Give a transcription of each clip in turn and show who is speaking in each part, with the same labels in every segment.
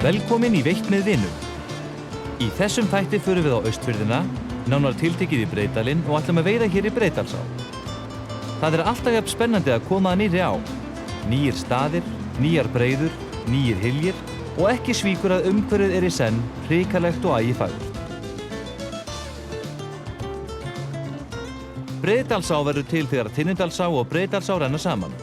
Speaker 1: Velkomin í Veitt með vinum. Í þessum þætti förum við á Austfirðina, nánar tiltekið í Breiðdalinn og ætlum að veiða hér í Breiðdalsá. Það alltaf jafn spennandi að koma að nýrri á. Nýir staðir, nýjar breiður, nýir hyljir og ekki svíkur að umhverfið í senn hrikalegt og ægifagurt. Breiðdalsá verður til þegar Tinnudalsá og Breiðdalsá renna saman.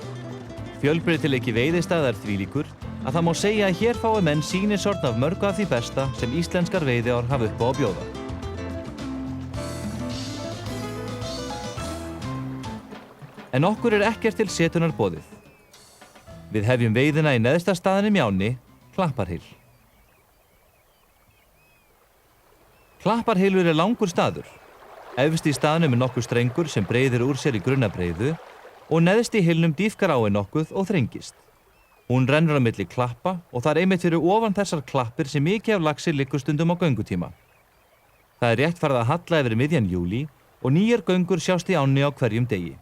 Speaker 1: Fjölbreytileiki veiðistaða þvílíkur að það má segja að hér fái menn sýnisorn af mörgu af því besta sem íslenskar veiðiár hafa upp á að bjóða. En okkur ekkert til setunar boðið. Við hefjum veiðina í neðsta staðinum í ánni, Klapparhyl. Klapparhylur langur staður. Efst í staðnum nokkur strengur sem breiðir úr sér í grunna breiðu og neðst í hylnum dýpkar áin nokkuð og þrengist. Hún rennur á milli klappa og það einmitt fyrir ofan þessar klappir sem mikið af laxi liggur stundum á göngutíma. Það rétt farið að halla yfir miðjan júlí og nýjar göngur sjást í ánni á hverjum degi.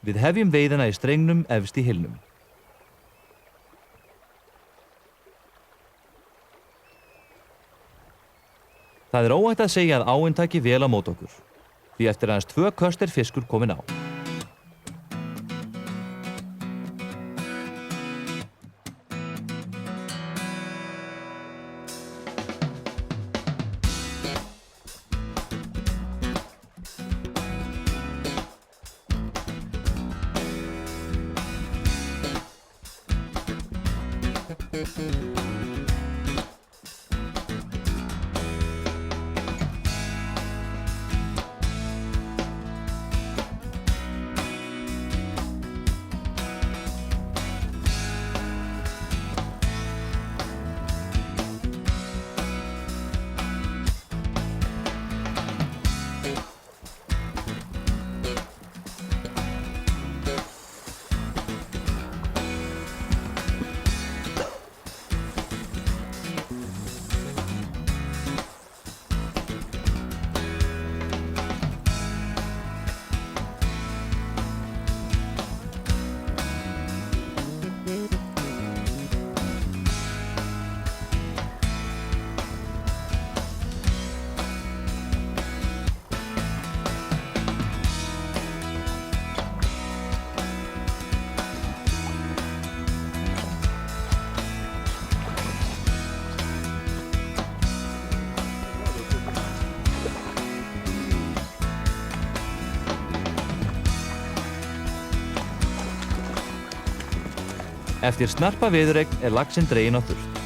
Speaker 1: Við hefjum veiðina í strengnum efst í hylnum. Það óhætt að segja að áin taki vel á mót okkur. Því eftir aðeins 2 köst fiskur kominn á. Eftir snarpa veðurregn laxinn dreginn á þurrt.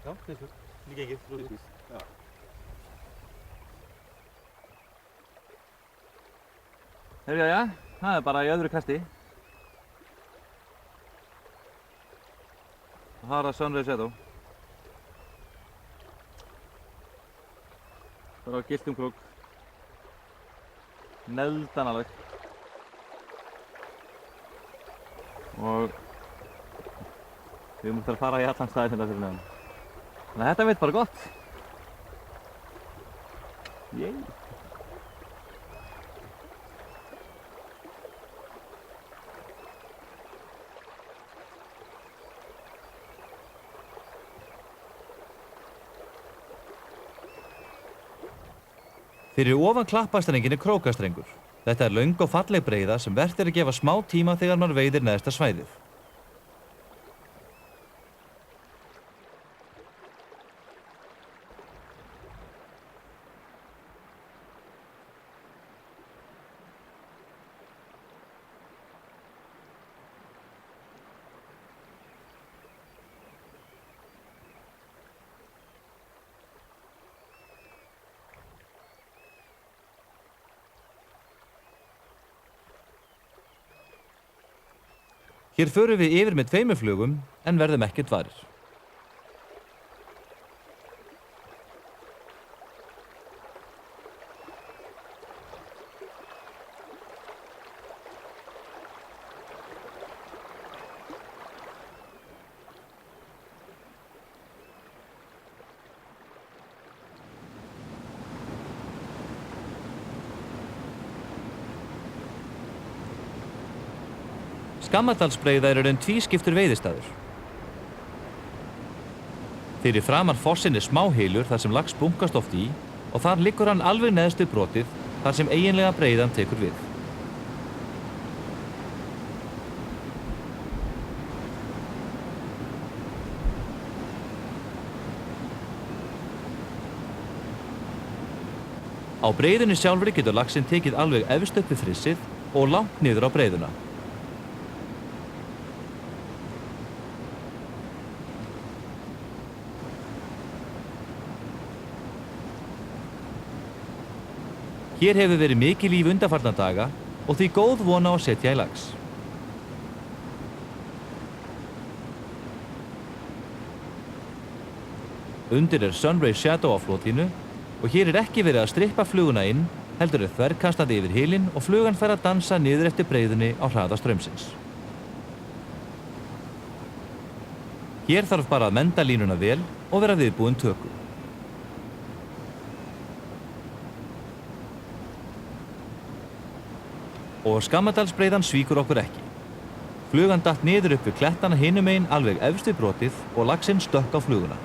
Speaker 2: Já, fiskur. Líka ekki, fiskur. Já.
Speaker 1: Jæja, það bara í öðru kasti. Það Sunrise Shadow. Það á gylltum krúk. Neldan alveg. Og við múttum að fara í allan staði þetta fyrir neðan. Þannig að þetta veit bara gott. Yey! Fyrir ofan klappastrenginn krókastrengur. Þetta löng og falleg breiða sem vert að gefa smá tíma þegar maður veiðir neðsta svæðið. Hér förum við yfir með 2 flugum en verðum ekkert varir. Skammadalsbreiða er raun tvískiptur veiðistaður. Fyrir framar fossinn er smáhylur þar sem lax bunkast oft í og þar liggur hann alveg neðst við brotið þar sem eiginlega breiðan tekur við. Á breiðunni sjálfri getur laxinn tekið alveg efst upp við frissið og langt niður á breiðuna. Hér hefur verið mikið líf undanfarna daga og því góð von á að setja í lax. Undir er Sunray Shadow á flotlínu og hér er ekki verið að strippa fluguna inn, heldur er þverkastandi yfir hylinn og flugan fer að dansa niður eftir breiðunni á hraða straumsins. Hér þarf bara að menda línuna vel og vera viðbúin töku. Og Skammadalsbreiðan svíkur okkur ekki. Flugan datt niður upp við klettana hinum megin alveg efst við brotið og laxinn stökk á fluguna.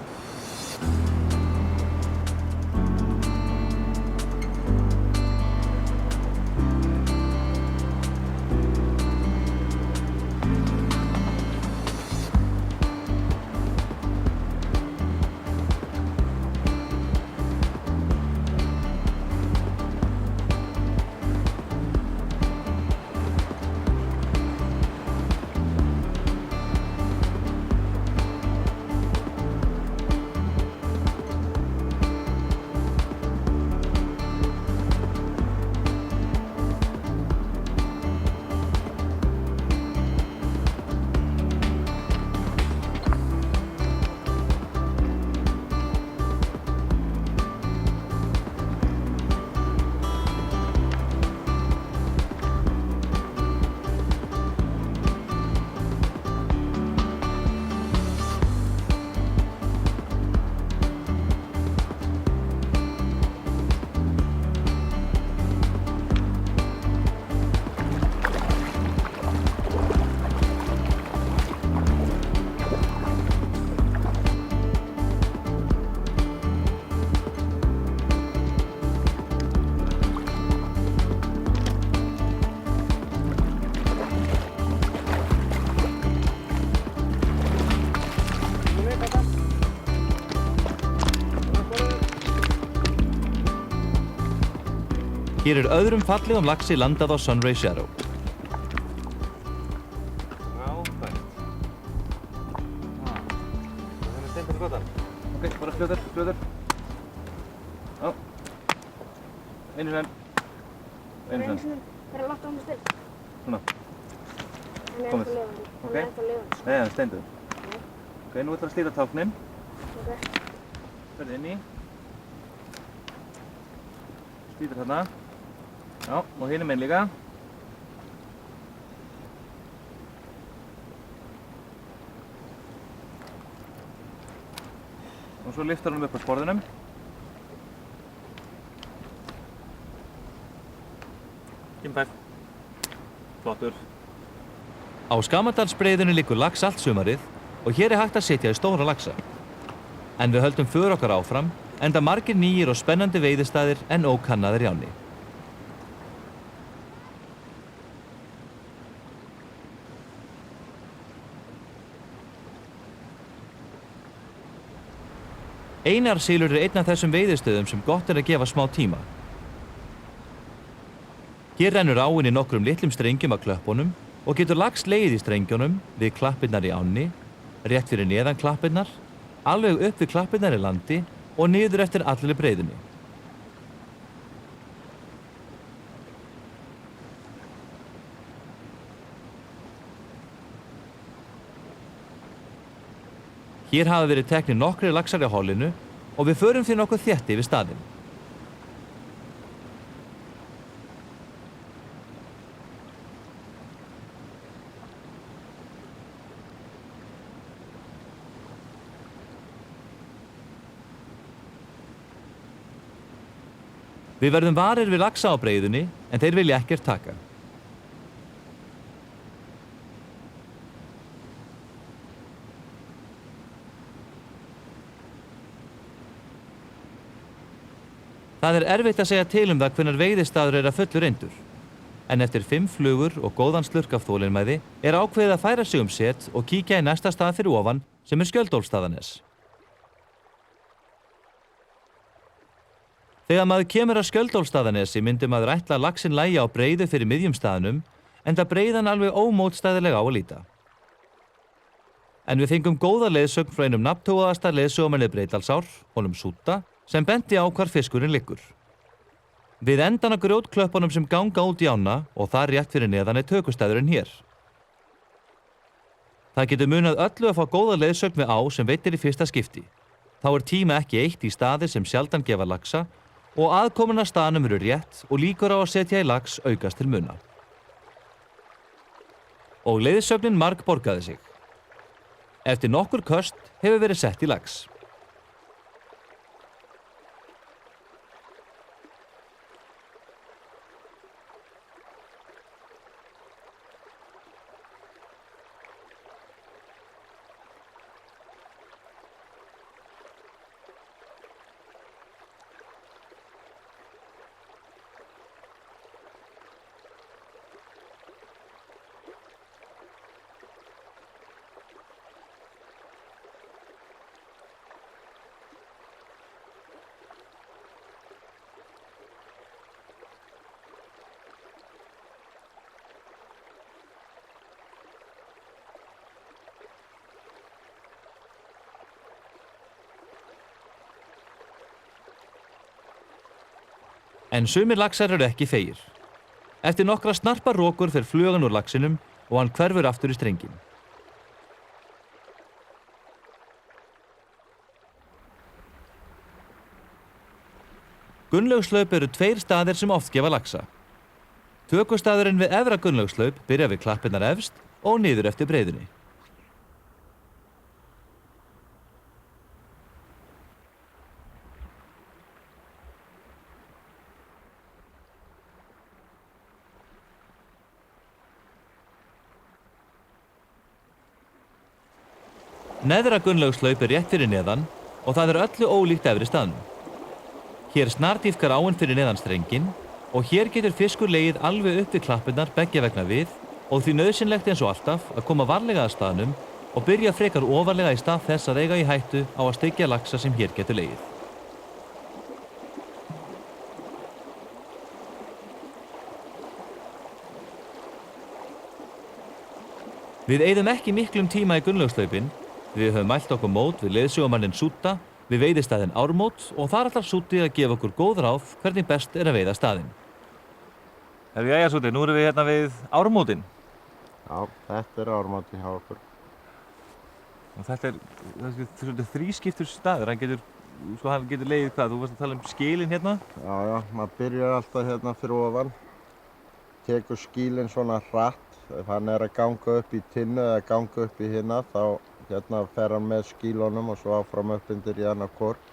Speaker 1: Hér er öðrum fallegum laxi landað á Sunray Shadow.
Speaker 2: Já, fænt. Það er stendur gotan.
Speaker 1: Ok, bara fljóður. Já. Einu senn.
Speaker 3: Það er látt á mig still.
Speaker 1: Svona.
Speaker 3: Hann er
Speaker 1: Komið.
Speaker 3: ennþá lifandi.
Speaker 1: Ok.
Speaker 3: Hann er ennþá lifandi.
Speaker 1: Nei, það er steindur. Ok, nú ætlar að slíta táknin.
Speaker 3: Ok.
Speaker 1: Ferðu inn í. Slítur þarna. Já, og hinum einn líka. Og svo lyftar hann upp á sporðunum.
Speaker 2: Gimbær. Flottur.
Speaker 1: Á Skammadalsbreiðunni liggur lax allt sumarið og hér er hægt að setja í stóra laxa. En við höldum för okkar áfram, enda margir nýjir og spennandi veiðistaðir en ókannaðir í ánni. Einarsílur er einn af þessum veiðistöðum sem gott er að gefa smá tíma. Hér rennur áin í nokkrum litlum strengjum að klöppunum og getur lax legið í strengjunum við klappirnar í ánni, rétt fyrir neðan klappirnar, alveg upp við klappirnar í landi og niður eftir allri breiðunni. Hér hafa verið teknir nokkrir laxar í hollinu og við förum því nokkuð þétt yfir staðinn. Við verðum varir við laxa á breiðunni en þeir vilja ekkert taka. Það er erfitt að segja til það hvenær veiðistaður er að fullu reyndur. En eftir 5 flugur og góðan slurk af þolinmæði er ákveðið að færa sig set og kíkja í næsta stað fyrir ofan sem er Skjöldólfsstaðanes. Þegar maður kemur að Skjöldólfsstaðanesi myndi maður ætla að laxinn lægi á breiðu fyrir miðjum staðnum, enda breiðan alveg ómótstæðilega á að líta. En við fengum góða leiðsögn frá einum nafntogaðasta leiðsögumanni Breiðdalsár, honum Súta, sem benti á hvar fiskurinn liggur. Við endan á grjótklöppunum sem ganga út í ána og þar rétt fyrir neðan er tökustæðurinn hér. Það getur munað öllu að fá góða leiðsögn við á sem veitir í fyrsta skipti. Þá er tíma ekki eitt í staði sem sjaldan gefa laxa og aðkomin að staðnum eru rétt og líkur á að setja í lax aukast til muna. Og leiðsögnin margborgaði sig. Eftir nokkur köst hefur verið sett í lax. En sumir laxar eru ekki feigir. Eftir nokkra snarpar rokur fer flugan úr laxinum og hann hverfur aftur í strenginn. Gunnlaugslaup eru 2 staðir sem oft gefa laxa. Tökustaðurinn við efra Gunnlaugslaup byrja við klappirnar efst og niður eftir breiðunni. Neðra Gunnlaugslaup er rétt fyrir neðan og það er öllu ólíkt efri staðnum. Hér snardýpkar áin fyrir neðan strenginn og hér getur fiskur legið alveg upp við klappirnar beggja vegna við og því nauðsynlegt eins og alltaf að koma varlega að staðnum og byrja frekar ofarlega í stað þess að eiga í hættu á að steikja laxa sem hér getur legið. Við eyðum ekki miklum tíma í Gunnlaugslaupin. Við höfum mælt okkur mót við leiðsögumannin Súta við veiðistaðinn Ármót og þar ætlar Súti að gefa okkur góð ráð hvernig best er að veiða staðinn.
Speaker 2: Jæja Súti, nú erum við hérna við Ármótin.
Speaker 4: Já, þetta er Ármótin hjá okkur.
Speaker 2: Og þetta er þrískiptur staður, hann getur legið hvað? Þú varst að tala um skilin hérna?
Speaker 4: Já, maður byrjar alltaf hérna fyrir ofan, tekur skilin svona hratt, ef hann er að ganga upp í tinnu eða ganga upp í hinna, þá hérna fer hann með skílunum og svo áfram upp undir í annað hvort.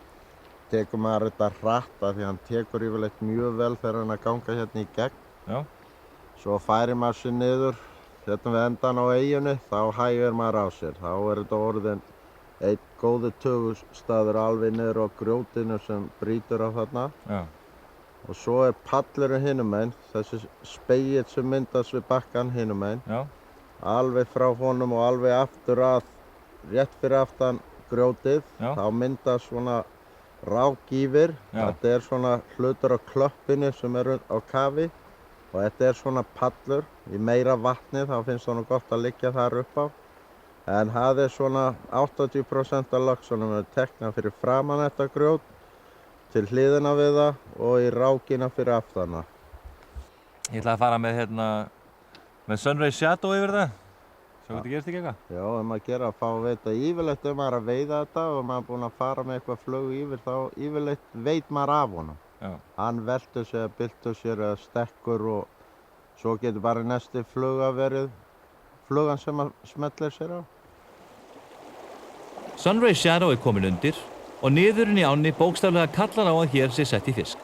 Speaker 4: Tekur maður þetta hratt af því hann tekur yfirleitt mjög vel þegar hann er að ganga hérna í gegn.
Speaker 2: Já.
Speaker 4: Svo færir maður sér niður hérna við endan á eyjunni, þá hægir maður á sér. Þá er þetta orðinn einn góður tökustaður alveg niður á grjótinu sem brýtur á þarna.
Speaker 2: Já.
Speaker 4: Og svo er pallurinn hinum megin, þessi spegill sem myndast við bakkann hinum megin.
Speaker 2: Já.
Speaker 4: Alveg frá honum og alveg aftur að rétt fyrir aftan grjótið.
Speaker 2: Já.
Speaker 4: Þá myndast svona rákífir. Þetta er svona hlutur á klöppinni sem er á kafi og þetta er svona pallur. Í meira vatni þá finnst það gott að liggja þar upp á. En það er svona 80% af laxunum eru teknað fyrir framan þetta grjót, til hliðina við það og í rákina fyrir aftana.
Speaker 2: Ég ætla að fara með Sunray Shadow yfir það. Svo þetta gerist ekki eitthvað?
Speaker 4: Já, maður gera að fá að veita yfirleitt maður að veiða þetta og maður er búinn að fara með eitthvað flug yfir, þá yfirleitt veit maður af honum.
Speaker 2: Já.
Speaker 4: Hann veltur sér, byltur sér eða stekkur og svo getur bara næsti fluga verið flugan sem smellir sér á.
Speaker 1: Sunray Shadow er komin undir og niðurinn í ánni bókstaflega kallar á að hér sé sett í fisk.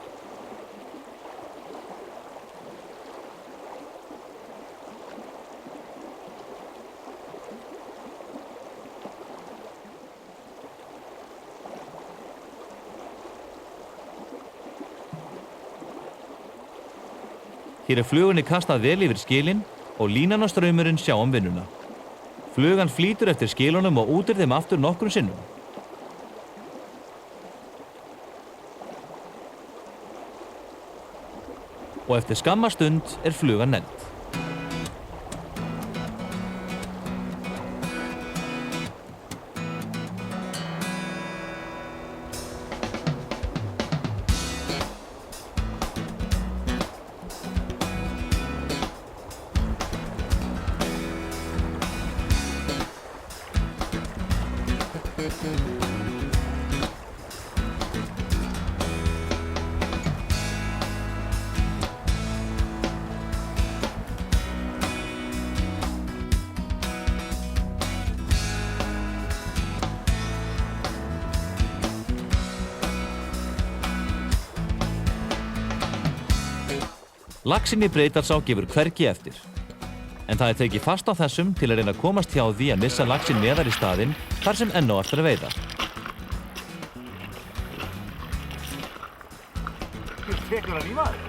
Speaker 1: Hér flugunni kastað vel yfir skilin og línan og straumurinn sjá vinnuna. Flugan flýtur eftir skilunum og útir þeim aftur nokkrum sinnum. Og eftir skamma stund flugan negld. Laxinn í Breiðdalsá gefur hvergi eftir. En það tekið fast á þessum til að reyna að komast hjá því að missa laxinn neðar í staðinn þar sem enn á eftir að veiða.
Speaker 2: Tekur hann í maður?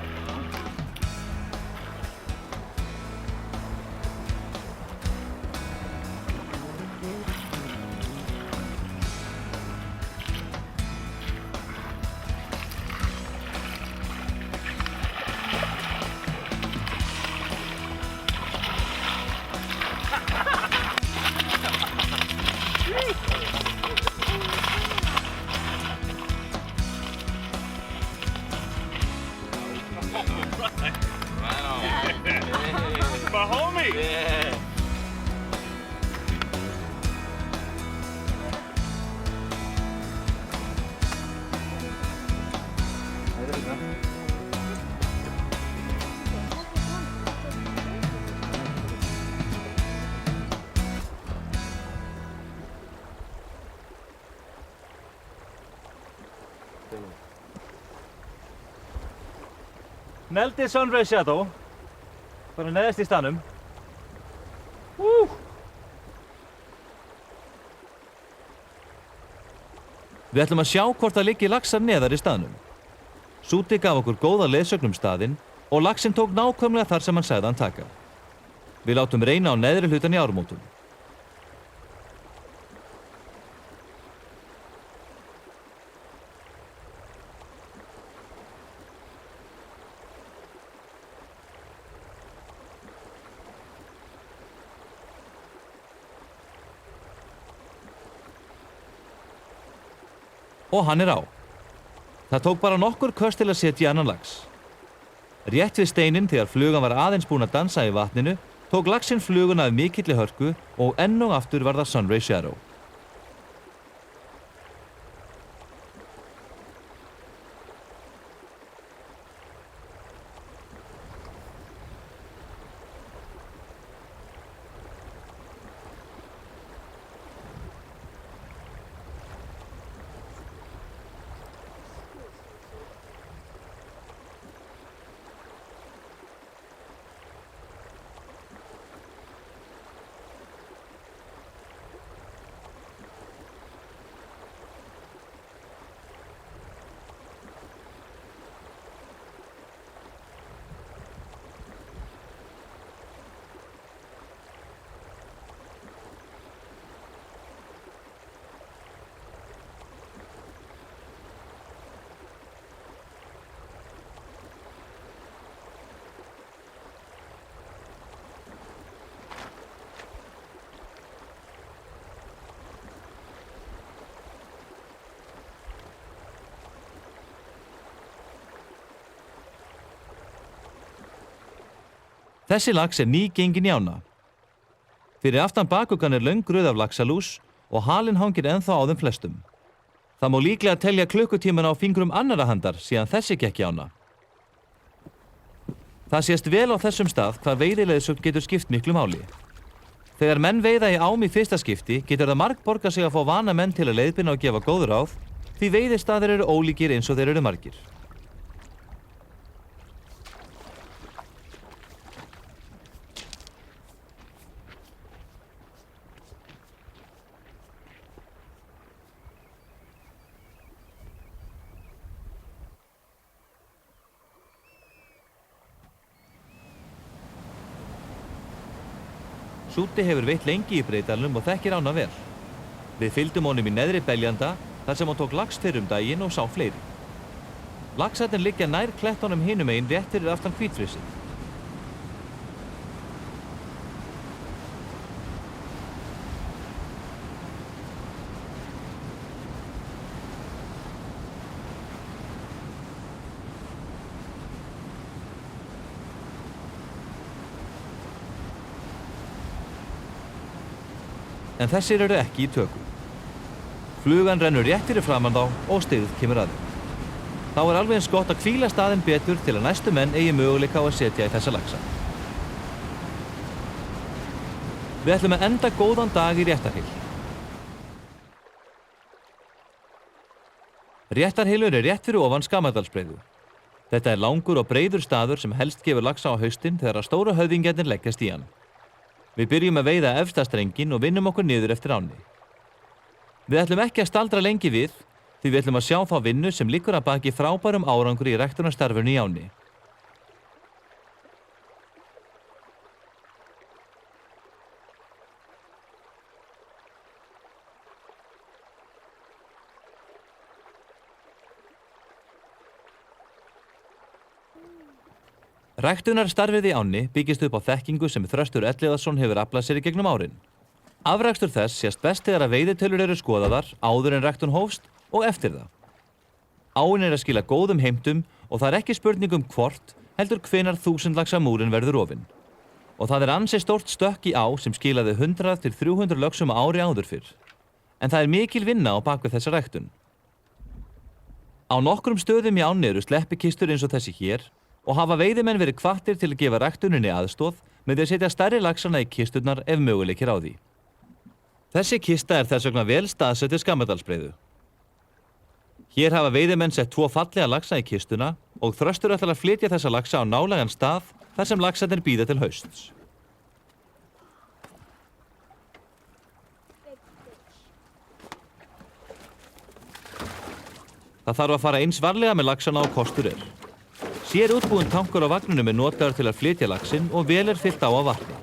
Speaker 2: My homie! Yeah.
Speaker 1: Neldi Sunrise Shadow, bara neðst í staðnum. Við ætlum að sjá hvort það liggi laxar neðar í staðnum. Súti gaf okkur góða leiðsögn staðinn og laxinn tók nákvæmlega þar sem hann sagði hann taka. Við látum reyna á neðri hlutan í ármótum. Og hann á. Það tók bara nokkur köst til að setja annan lax. Rétt við steininn þegar flugan var aðeins búin að dansa í vatninu, tók laxinn fluguna af mikilli hörku og enn og aftur var það Sunrise Shadow. Þessi lax nýgengin í ána. Fyrir aftan bakuggan löng röð af laxalús og halinn hangir ennþá á þeim flestum. Það má líklega telja klukkutímana á fingrum annarra handar síðan þessi gekk í ána. Það sést vel á þessum stað hvað veiðileiðsögn getur skipt miklu máli. Þegar menn veiða í ám í fyrsta skipti getur það margborgað sig að fá vana menn til að leiðbeina og gefa góð ráð, því veiðistaðir eru ólíkir eins og þeir eru margir. Súti hefur veitt lengi í Breiðdalnum og þekkir ána vel. Við fylgdum honum í neðri beljanda þar sem hann tók lax fyrr daginn og sá fleiri. Laxarnir liggja nær klettunum hinum megin rétt fyrir aftan Hvítflissið. En þessir eru ekki í tökum. Flugan rennur rétt fyrir framan þá og styggð kemur að þeim. Þá er alveg eins gott að hvíla staðinn betur til að næstu menn eigi möguleika á að setja í þessa laxa. Við ætlum að enda góðan dag í Réttarhyl. Réttarhylur er rétt fyrir ofan Skamardalsbreiðu. Þetta er langur og breiður staður sem helst gefur laxa á haustin þegar að stóru höfðingjarnir leggjast í hann. Við byrjum að veiða efsta strenginn og vinnum okkur niður eftir ánni. Við ætlum ekki að staldra lengi við, því við ætlum að sjá þá vinnu sem liggur að baki frábærum árangri í ræktunarstarfinu í ánni. Ræktunarstarfið í ánni byggist upp á þekkingu sem Þröstur Elliðason hefur aflað sér í gegnum árin. Afrakstur þess sést best þegar að veiðitölur eru skoðaðar áður en ræktun hófst og eftir það. Áin er að skila góðum heimtum og það er ekki spurning hvort, heldur hvenær 1000 laxa múrin verður rofinn. Og það er ansi stórt stökk í á sem skilaði 100 til 300 löxum á ári áður fyrr. En það er mikil vinna á bakvið þessa ræktun. Á nokkrum stöðum í ánni eru sleppikistur eins og þessi hér og hafa veiðimenn verið hvattir til að gefa ræktuninni aðstoð með því að setja stærri laxana í kisturnar ef möguleikir á því. Þessi kista er þess vegna vel staðsett við Skamardalsbreiðu. Hér hafa veiðimenn sett 2 fallega laxa í kistuna og Þröstur ætlar að flytja þessa laxa á nálægan stað þar sem laxarnir bíða til hausts. Það þarf að fara eins varlega með laxana og kostur er. Sér útbúinn tankur á vagnunum er notaður til að flytja laxinn og vel er fyllt á vatni.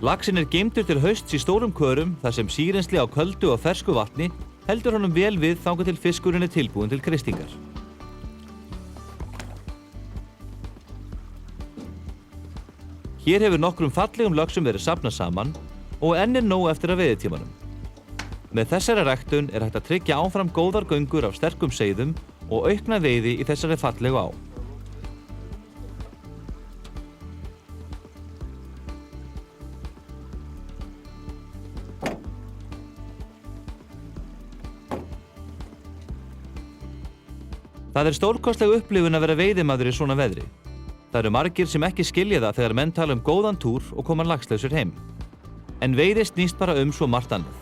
Speaker 1: Laxinn er geymdur til hausts í stórum körum þar sem sýrensli á köldu og fersku vatni heldur honum vel við þangað til fiskurinn er tilbúinn til kristingar. Hér hefur nokkrum fallegum laxum verið safnað saman og enn er nóg eftir að veiðitímanum. Með þessari ræktun er hægt að tryggja áfram góðar göngur af sterkum seiðum og aukna veiði í þessari fallegu á. Það er stórkostleg upplifun að vera veiðimaður í svona veðri. Það eru margir sem ekki skilja það þegar menn tala um góðan túr og koma laxlausir heim. En veiði snýst bara svo margt annað.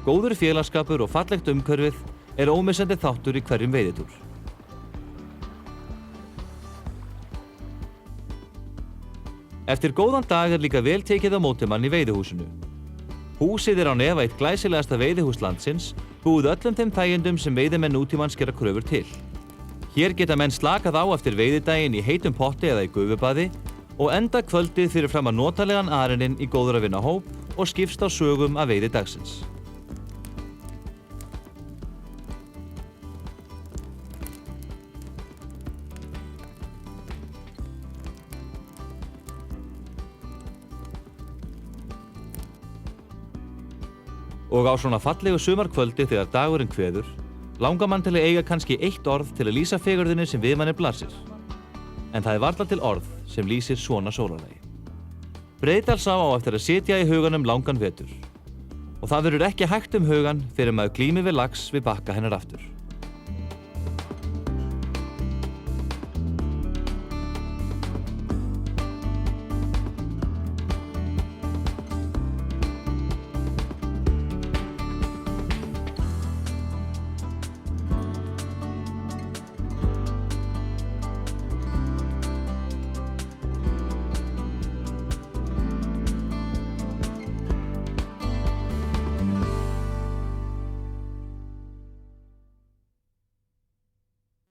Speaker 1: Góður félagsskapur og fallegt umhverfið er ómissandi þáttur í hverjum veiðitúr. Eftir góðan dag er líka vel tekið á móti mann í veiðihúsinu. Húsið er án efa eitt glæsilegasta veiðihús landsins, búið öllum þeim þægindum sem veiðimenn nútímans gera kröfur til. Hér geta menn slakað á eftir veiðidaginn í heitum potti eða í gufubaði og enda kvöldið fyrir fram að notalegan arininn í góður að vinna hóp og skipst á sögum af veiði dagsins. Og á svona fallegu sumarkvöldi þegar dagurinn kveður, langar mann til að eiga kannski eitt orð til að lýsa fegurðinni sem við manni blasir. En það er varla til orð sem lýsir svona sólarlagi. Breiðdalsá á eftir að sitja í huganum langan vetur. Og það verður ekki hægt hugan fyrir maður glími við lax við bakka hennar aftur.